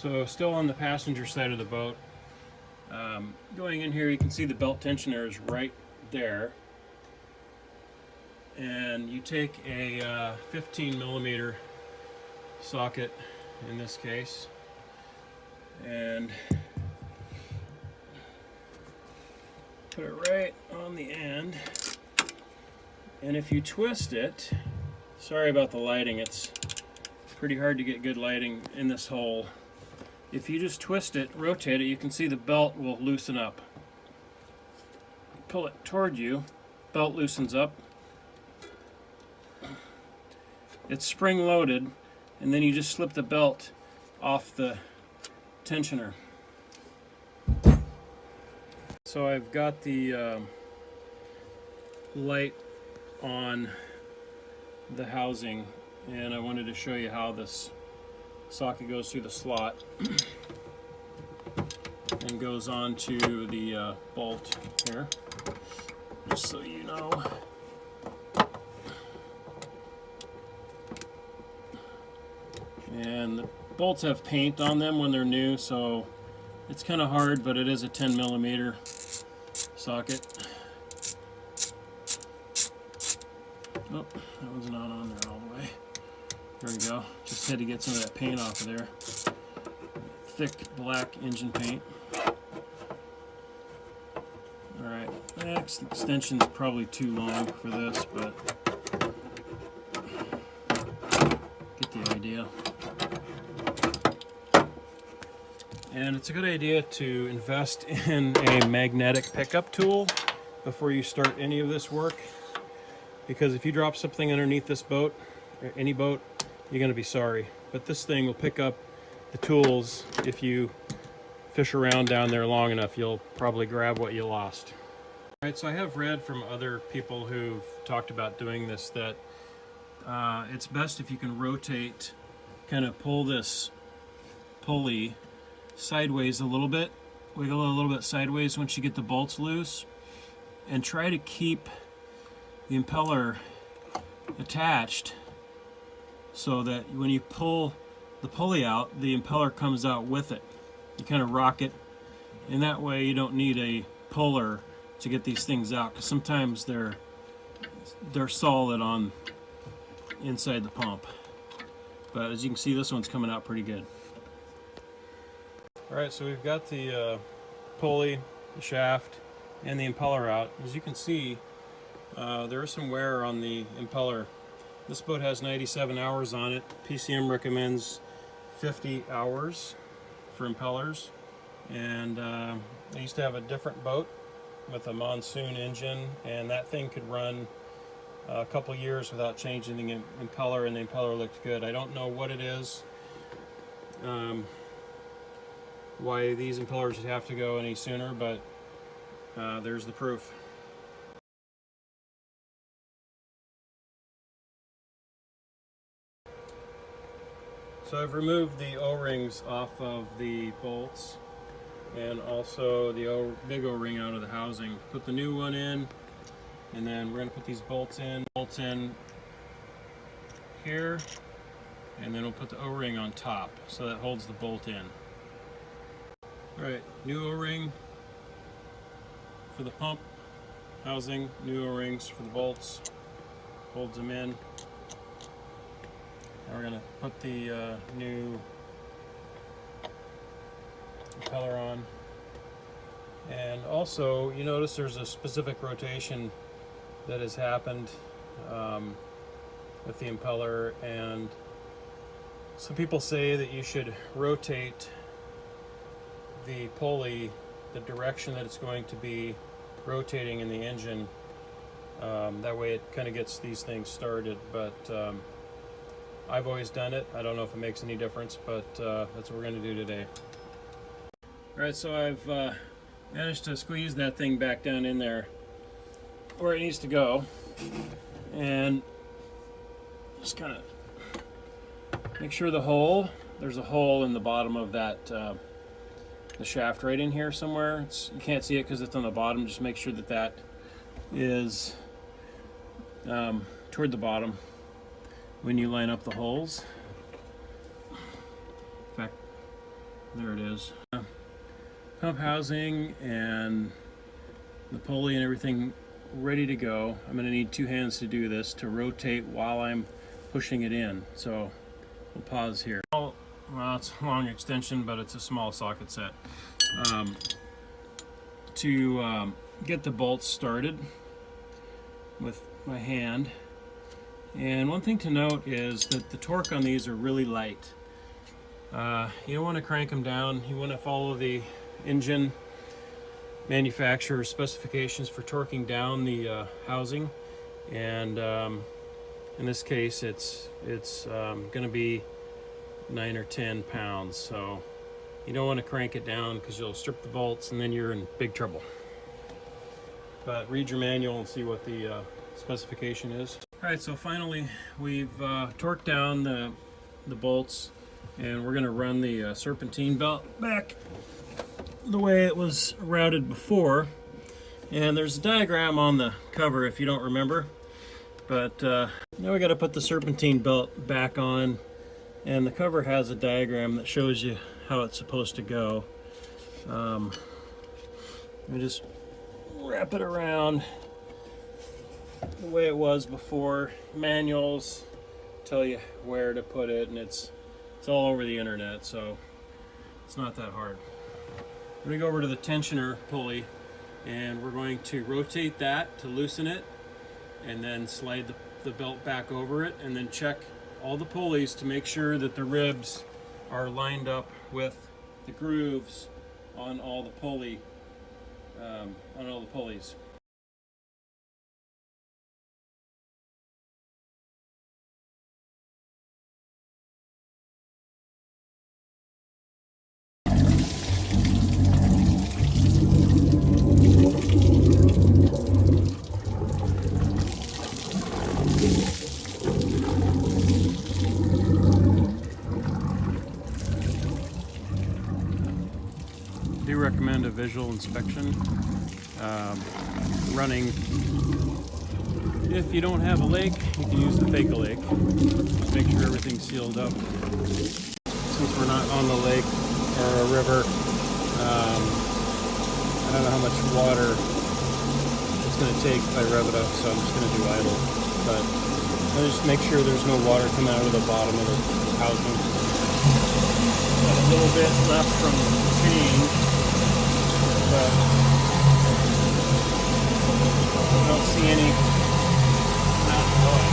So still on the passenger side of the boat. Going in here, you can see the belt tensioner is right there. And you take a 15 millimeter socket in this case, and put it right on the end. And if you twist it, sorry about the lighting, it's pretty hard to get good lighting in this hole. If you just twist it, rotate it, you can see the belt will loosen up. Pull it toward you, belt loosens up. It's spring loaded, and then you just slip the belt off the tensioner. So I've got the light on the housing, and I wanted to show you how this socket goes through the slot and goes on to the bolt here, just so you know. And the bolts have paint on them when they're new, so it's kind of hard, but it is a 10 millimeter socket. Oh, that one's not on there all the way. There we go. Just had to get some of that paint off of there. Thick black engine paint. Alright, next extension's probably too long for this, but get the idea. And it's a good idea to invest in a magnetic pickup tool before you start any of this work, because if you drop something underneath this boat, or any boat, you're going to be sorry. But this thing will pick up the tools. If you fish around down there long enough, you'll probably grab what you lost. All right, so I have read from other people who've talked about doing this that it's best if you can rotate, kind of pull this pulley sideways a little bit, wiggle it a little bit sideways once you get the bolts loose, and try to keep the impeller attached so that when you pull the pulley out, the impeller comes out with it. You kind of rock it, and that way you don't need a puller to get these things out, because sometimes they're solid on inside the pump. But as you can see, this one's coming out pretty good. Alright, so we've got the pulley, the shaft, and the impeller out. As you can see, there is some wear on the impeller. This boat has 97 hours on it. PCM recommends 50 hours for impellers. And I used to have a different boat with a monsoon engine, and that thing could run a couple years without changing the impeller, and the impeller looked good. I don't know what it is, why these impellers would have to go any sooner, but there's the proof. So I've removed the O-rings off of the bolts, and also the big O-ring out of the housing. Put the new one in, and then we're going to put these bolts in here, and then we'll put the O-ring on top so that holds the bolt in. Alright, new O-ring for the pump housing, new O-rings for the bolts, holds them in. Now we're going to put the new impeller on. And also, you notice there's a specific rotation that has happened with the impeller, and some people say that you should rotate the pulley the direction that it's going to be rotating in the engine. That way it kind of gets these things started, but I've always done it. I don't know if it makes any difference, but that's what we're going to do today. Alright, so I've managed to squeeze that thing back down in there where it needs to go, and just kind of make sure there's a hole in the bottom of that the shaft right in here somewhere. You can't see it because it's on the bottom. Just make sure that that is toward the bottom when you line up the holes. In fact, There it is. Pump housing and the pulley and everything ready to go. I'm going to need two hands to do this, to rotate while I'm pushing it in. So we'll pause here. Well, it's a long extension, but it's a small socket set. To get the bolts started with my hand. And one thing to note is that the torque on these are really light. You don't want to crank them down. You want to follow the engine manufacturer specifications for torquing down the housing. And in this case, it's going to be 9 or 10 pounds. So you don't want to crank it down because you'll strip the bolts and then you're in big trouble. But read your manual and see what the specification is. All right, so finally we've torqued down the bolts, and we're going to run the serpentine belt back the way it was routed before. And there's a diagram on the cover if you don't remember. But now we got to put the serpentine belt back on, and the cover has a diagram that shows you how it's supposed to go. Let me just wrap it around the way it was before. Manuals tell you where to put it, and it's all over the internet, so it's not that hard. We're going to go over to the tensioner pulley, and we're going to rotate that to loosen it, and then slide the belt back over it, and then check all the pulleys to make sure that the ribs are lined up with the grooves on all the pulleys. I do recommend a visual inspection. Running, if you don't have a lake, you can use the fake a lake. Just make sure everything's sealed up. Since we're not on the lake or a river, I don't know how much water it's going to take if I rev it up, so I'm just going to do idle. But I'll just make sure there's no water coming out of the bottom of the housing. Got a little bit left from change, but I don't see any amount of oil.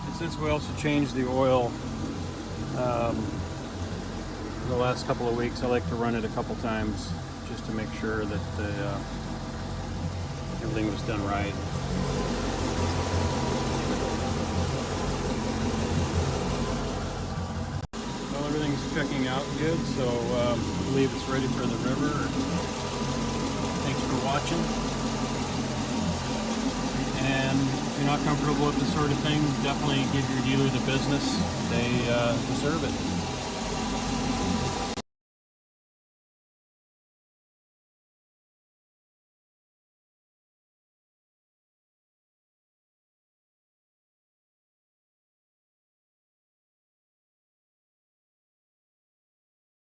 And since we also changed the oil in the last couple of weeks, I like to run it a couple times just to make sure that everything was done right. Well, everything's checking out good, so I believe it's ready for the river. Thanks for watching. And if you're not comfortable with this sort of thing, definitely give your dealer the business. They deserve it.